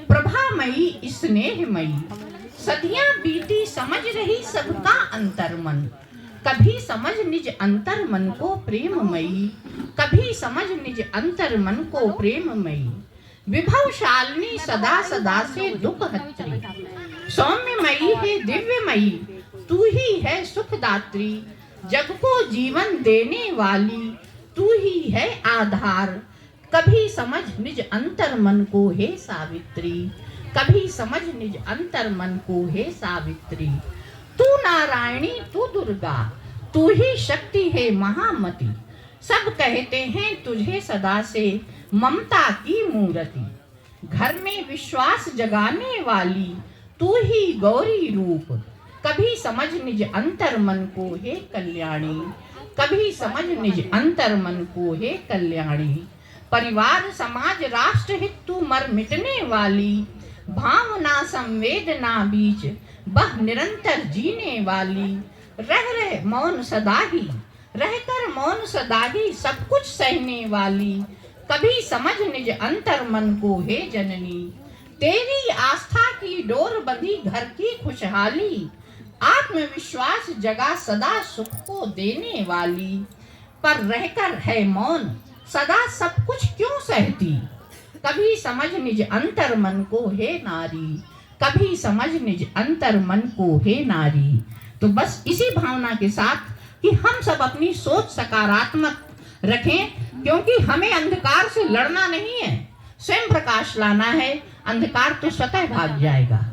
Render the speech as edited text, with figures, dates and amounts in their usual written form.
प्रभामयी स्नेहमयी, सदियां बीती समझ रही सबका अंतर्मन। कभी समझ निज अंतर मन को प्रेममयी, कभी समझ निज अंतर मन को प्रेममयी। विभवशालिनी सदा सदा से दुख हत्री, सौम्यमयी है दिव्यमयी, तू ही है सुखदात्री। जग को जीवन देने वाली तू ही है आधार। कभी समझ निज अंतर मन को हे सावित्री, कभी समझ निज अंतर मन को हे सावित्री। तू नारायणी तू दुर्गा, तू ही शक्ति है महामती। सब कहते हैं तुझे सदा से ममता की मूर्ति। घर में विश्वास जगाने वाली तू ही गौरी रूप। कभी समझ निज अंतर मन को हे कल्याणी, कभी समझ निज अंतर मन को हे कल्याणी। परिवार समाज राष्ट्र हित तू मर मिटने वाली, भावना संवेदना बीच बह निरंतर जीने वाली। रह मौन सदा ही, रहकर मौन सदा ही सब कुछ सहने वाली। कभी समझ निज अंतर मन को हे जननी, तेरी आस्था की डोर बंधी घर की खुशहाली। आत्मविश्वास जगा सदा सुख को देने वाली, पर रहकर है मौन सदा सब कुछ क्यों सहती। कभी समझ निज अंतर मन को हे नारी, कभी समझ निज अंतर मन को हे नारी। तो बस इसी भावना के साथ कि हम सब अपनी सोच सकारात्मक रखें, क्योंकि हमें अंधकार से लड़ना नहीं है, स्वयं प्रकाश लाना है। अंधकार तो स्वतः भाग जाएगा।